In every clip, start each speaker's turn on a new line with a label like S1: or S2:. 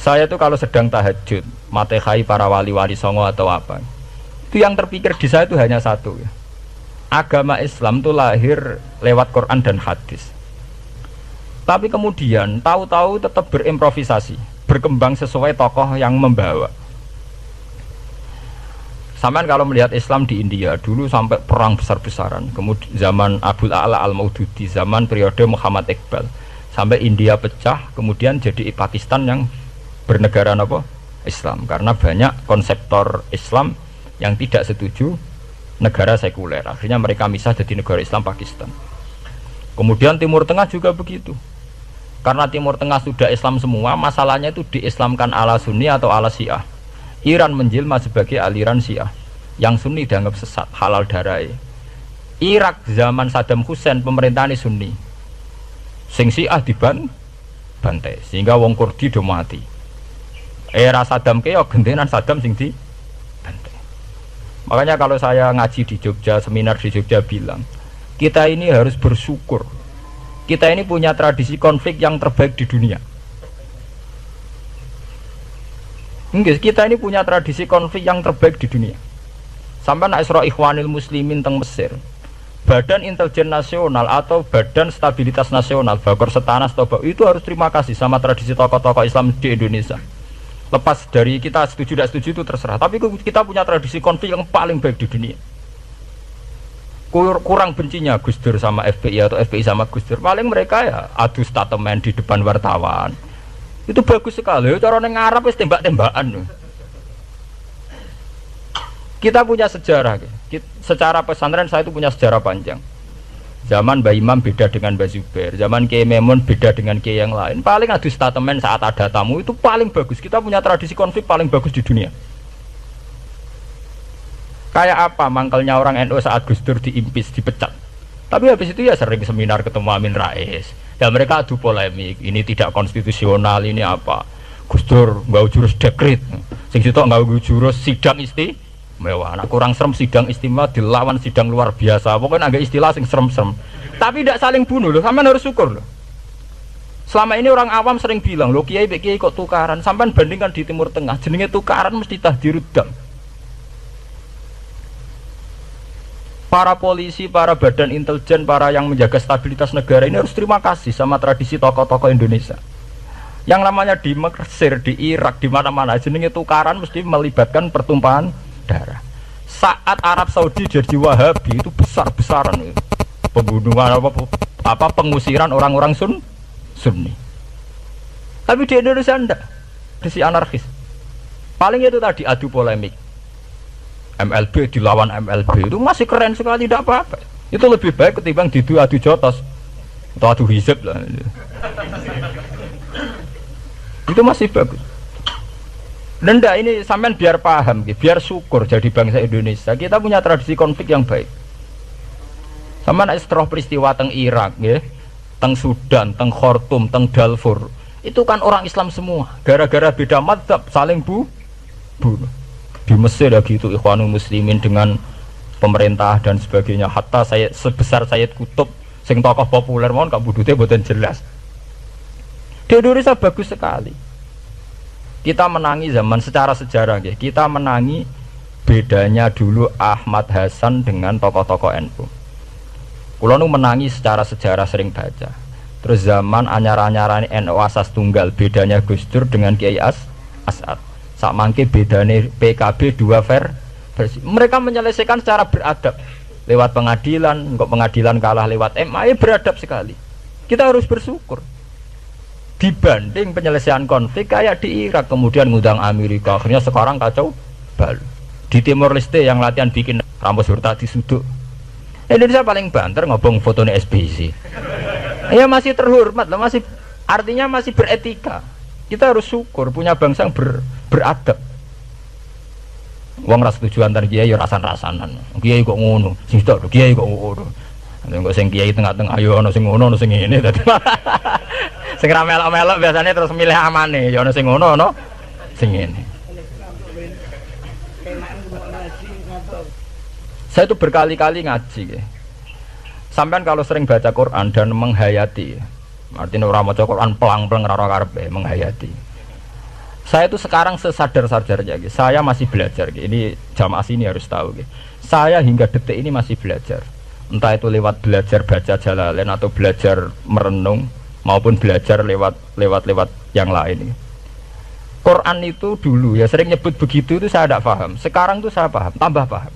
S1: Saya tuh kalau sedang tahajud, matehai para wali-wali songo atau apa, itu yang terpikir di saya itu hanya satu ya. Agama Islam itu lahir lewat Quran dan hadis. Tapi kemudian tahu-tahu tetap berimprovisasi, berkembang sesuai tokoh yang membawa. Sampai kalau melihat Islam di India dulu sampai perang besar-besaran, kemudian zaman Abul A'la Al-Maududi, zaman periode Muhammad Iqbal, sampai India pecah, kemudian jadi Pakistan yang bernegara apa? Islam, karena banyak konseptor Islam yang tidak setuju negara sekuler. Akhirnya mereka misah jadi negara Islam Pakistan. Kemudian Timur Tengah juga begitu. Karena Timur Tengah sudah Islam semua, masalahnya itu diislamkan ala Sunni atau ala Syiah. Iran menjelma sebagai aliran Syiah. Yang Sunni dianggap sesat, halal darai. Irak zaman Saddam Hussein pemerintahan Sunni. Sing Syiah dibantai sehingga wong Kurdi do mati. Era Saddam keyo gentenan Saddam sing dibantai. Makanya kalau saya ngaji di Jogja, seminar di Jogja bilang, kita ini harus bersyukur. Kita ini punya tradisi konflik yang terbaik di dunia. Enggak, kita ini punya tradisi konflik yang terbaik di dunia. Sampai nak Isra Ikhwanil Muslimin teng Mesir, Badan Intelijen Nasional atau Badan Stabilitas Nasional, Bakor Setanas itu harus terima kasih sama tradisi tokoh-tokoh Islam di Indonesia. Lepas dari kita setuju tidak setuju itu terserah, tapi kita punya tradisi konflik yang paling baik di dunia. Kurang bencinya Gus Dur sama FPI atau FPI sama Gus Dur, paling mereka ya adu statement di depan wartawan. Itu bagus sekali, cara neng Arab wis tembak-tembakan. Kita punya sejarah, secara pesantren saya itu punya sejarah panjang. Zaman Mbah Imam beda dengan Mbah Zubair, zaman Kiai Memun beda dengan Kiai yang lain. Paling adu statement saat ada tamu itu paling bagus. Kita punya tradisi konflik paling bagus di dunia. Kayak apa mangkelnya orang NU saat Gus Dur diimpis, dipecat. Tapi habis itu ya sering seminar ketemu Amin Rais. Dan mereka adu polemik, ini tidak konstitusional, ini apa. Gus Dur nggak jurus dekret, sing situ nggak jurus sidang istimewa. Nah, kurang serem sidang istimewa dilawan sidang luar biasa. Pokoknya agak istilah sing serem-serem. Tapi tidak saling bunuh loh, sampean harus syukur loh. Selama ini orang awam sering bilang, loh kiai kok tukaran. Sampean bandingkan di Timur Tengah, jenenge tukaran mesti tahdirudam. Para polisi, para badan intelijen, para yang menjaga stabilitas negara ini harus terima kasih sama tradisi tokoh-tokoh Indonesia. Yang namanya di Mesir, di Irak, di mana-mana jenenge tukaran mesti melibatkan pertumpahan darah. Saat Arab Saudi jadi Wahabi itu besar-besaran itu. Pembunuhan apa pengusiran orang-orang Sunni. Tapi di Indonesia enggak. Tradisi anarkis. Paling itu tadi adu polemik. MLB dilawan MLB itu masih keren sekali, tidak apa-apa. Itu lebih baik ketimbang adu jotos atau adu hizib lah. Itu masih bagus. Nenda ini sampean biar paham, biar syukur jadi bangsa Indonesia. Kita punya tradisi konflik yang baik. Sampean setelah peristiwa teng Irak, ya, teng Sudan, teng Khartoum, teng Darfur, itu kan orang Islam semua. Gara-gara beda madzhab saling bunuh. Di Mesir ya gitu, Ikhwanul Muslimin dengan pemerintah dan sebagainya. Hatta saya sebesar Sayyid Qutb, sing tokoh populer mohon gak budutnya boten jelas. Di Indonesia bagus sekali. Kita menangi zaman secara sejarah, ya. Kita menangi bedanya dulu Ahmad Hasan dengan tokoh-tokoh NU. Kulo nu menangi secara sejarah sering baca. Terus zaman anyar-anyarane NU asas tunggal, bedanya Gus Dur dengan Kiai As'ad. Sakmangke bedane PKB dua versi. Mereka menyelesaikan secara beradab lewat pengadilan, kok pengadilan kalah lewat MA, beradab sekali. Kita harus bersyukur. Dibanding penyelesaian konflik kayak di Irak, kemudian ngundang Amerika, akhirnya sekarang kacau balu. Di Timor Leste yang latihan bikin rambut surta disuduk. Indonesia paling banter ngobong fotonya SBC. Ya masih terhormat lah, masih artinya masih beretika. Kita harus syukur punya bangsa yang beradab. Wong ras tujuan antar kiai ya rasan-rasanan. Kiai kok ngono, sing tok kiai kok ngono. Engko sing kiai tengah-tengah ayo ana sing ngono ana sing ngene dadi. Sing ra melok-melok biasanya terus milih amane, ya ana sing ngono ana sing ngene. Saya itu berkali-kali ngaji ya. Sampean kalau sering baca Quran dan menghayati, artinya orang maca Quran pelang-pelang ora karepe menghayati. Saya itu sekarang sesadar-sadarnya, gitu. Saya masih belajar. Gitu. Ini jamaah sini harus tahu. Gitu. Saya hingga detik ini masih belajar. Entah itu lewat belajar baca Jalalain atau belajar merenung maupun belajar lewat yang lain. Gitu. Quran itu dulu ya sering nyebut begitu itu saya tidak paham. Sekarang itu saya paham, tambah paham.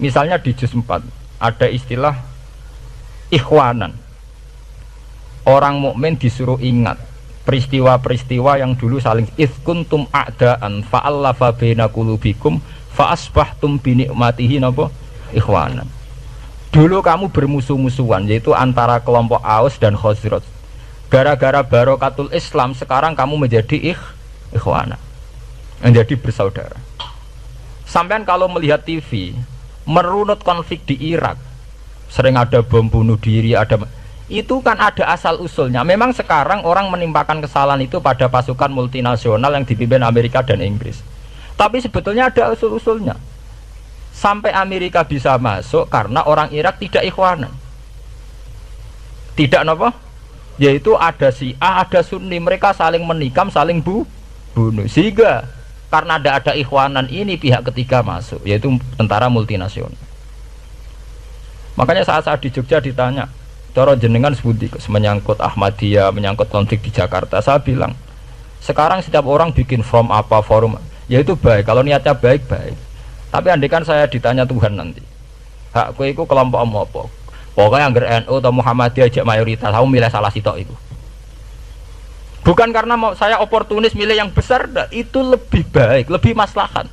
S1: Misalnya di juz 4 ada istilah ikhwanan. Orang mukmin disuruh ingat peristiwa-peristiwa yang dulu saling kuntum a'daan fa'allafa baina qulubikum fa'asbahtum bi ni'matihi napa ikhwanan. Dulu kamu bermusuh-musuhan yaitu antara kelompok Aus dan Khazraj. Gara-gara barokatul Islam sekarang kamu menjadi ikhwana. Menjadi bersaudara. Sampean kalau melihat TV merunut konflik di Irak, sering ada bom bunuh diri, itu kan ada asal usulnya. Memang sekarang orang menimpakan kesalahan itu pada pasukan multinasional yang dipimpin Amerika dan Inggris. Tapi sebetulnya ada usul-usulnya. Sampai Amerika bisa masuk karena orang Irak tidak ikhwanan. Tidak apa? Yaitu ada Syiah, ada Sunni, mereka saling menikam, saling bunuh. Sehingga karena ada ikhwanan ini pihak ketiga masuk, yaitu tentara multinasional. Makanya saat di Jogja ditanya, cara jenengan sebuti menyangkut Ahmadiyah, menyangkut konflik di Jakarta, saya bilang sekarang setiap orang bikin forum, yaitu baik, kalau niatnya baik. Tapi andaikan saya ditanya Tuhan nanti, hakku itu kelompok apa? Pokoknya anggar NU atau Muhammadiyah aja mayoritas, aku milih salah sitok itu. Bukan karena saya oportunis milih yang besar, itu lebih baik, lebih maslahat.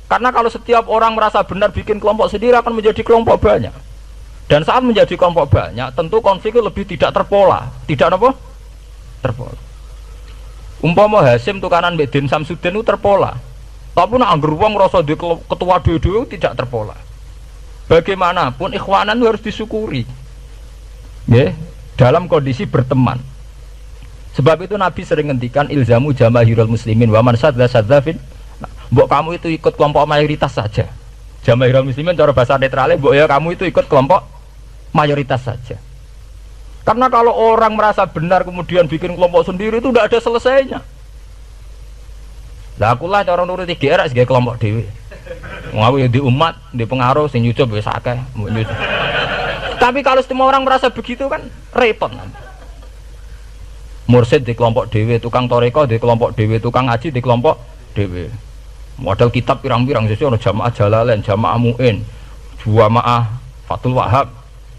S1: Karena kalau setiap orang merasa benar bikin kelompok sendiri akan menjadi kelompok banyak. Dan saat menjadi kelompok banyak, tentu konflik lebih tidak terpola. Tidak apa? Terpola. Umpama Hasim tukaran Mbak Din Samsudin itu terpola. Tapi nak anggur wong rasa di ketua dua tidak terpola. Bagaimanapun ikhwanan harus disyukuri. Ya, dalam kondisi berteman. Sebab itu Nabi sering ngendikan ilzamu jamaahirul muslimin wa man sadza fin. Mbok kamu itu ikut kelompok mayoritas saja. Jamaahirul muslimin cara bahasa netralnya mbok ya kamu itu ikut kelompok mayoritas saja. Karena kalau orang merasa benar kemudian bikin kelompok sendiri itu tidak ada selesainya. Lah akulah cara nuruti GR sebagai kelompok dhewe. Wong aku ya di umat, di pengaruh sing nyucup wis akeh. Tapi kalau semua orang merasa begitu kan repot. Mursid di kelompok dhewe, tukang toreko di kelompok dhewe, tukang ngaji di kelompok dhewe. Modal kitab pirang-pirang sesuk ana jamaah Jalalain, jamaah Muin, jamaah Fathul Wahhab.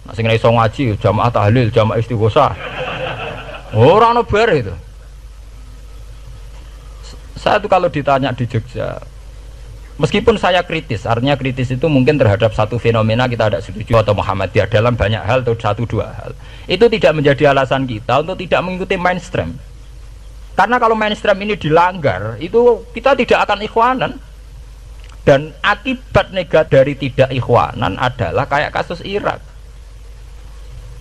S1: Nek sing iso ngaji jamaah tahlil, jamaah istighosah. Ora ana bar itu. Saya tuh kalau ditanya di Jogja, meskipun saya kritis, artinya kritis itu mungkin terhadap satu fenomena kita tidak setuju atau Muhammadiyah dalam banyak hal atau satu dua hal, itu tidak menjadi alasan kita untuk tidak mengikuti mainstream. Karena kalau mainstream ini dilanggar, itu kita tidak akan ikhwanan. Dan akibat negatif dari tidak ikhwanan adalah kayak kasus Irak.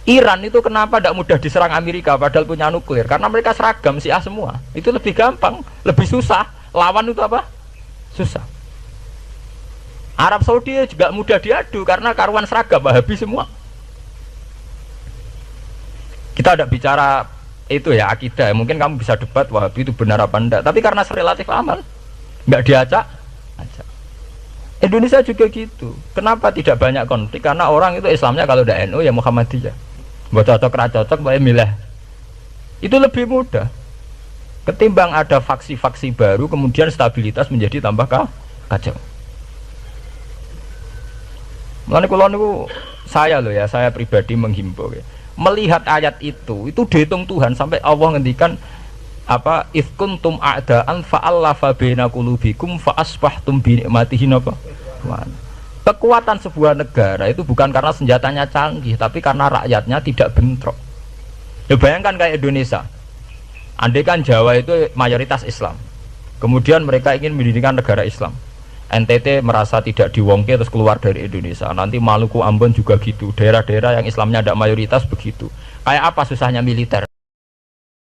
S1: Iran itu kenapa tidak mudah diserang Amerika padahal punya nuklir? Karena mereka seragam Syiah semua. Itu lebih gampang, lebih susah. Lawan itu apa? Susah. Arab Saudi juga mudah diadu karena karuan seragam Wahabi semua. Kita tidak bicara itu ya akidah. Mungkin kamu bisa debat Wahabi itu benar apa enggak. Tapi karena relatif aman, nggak diacak. Indonesia juga gitu. Kenapa tidak banyak konflik? Karena orang itu Islamnya kalau udah NU ya Muhammadiyah. Buat cocok milih. Itu lebih mudah. Ketimbang ada faksi-faksi baru kemudian stabilitas menjadi tambah kacau. Mulane kula niku saya pribadi menghimbau ya. Melihat ayat itu dihitung Tuhan sampai Allah ngendikan apa kuntum a'daan fa'allafa baina qulubikum fa asbahtum bi ni'matihi napa. Kekuatan sebuah negara itu bukan karena senjatanya canggih, tapi karena rakyatnya tidak bentrok. Ya bayangkan kayak Indonesia. Andai kan Jawa itu mayoritas Islam, kemudian mereka ingin mendirikan negara Islam. NTT merasa tidak diwongke terus keluar dari Indonesia. Nanti Maluku, Ambon juga gitu. Daerah-daerah yang Islamnya ada mayoritas begitu. Kayak apa susahnya militer?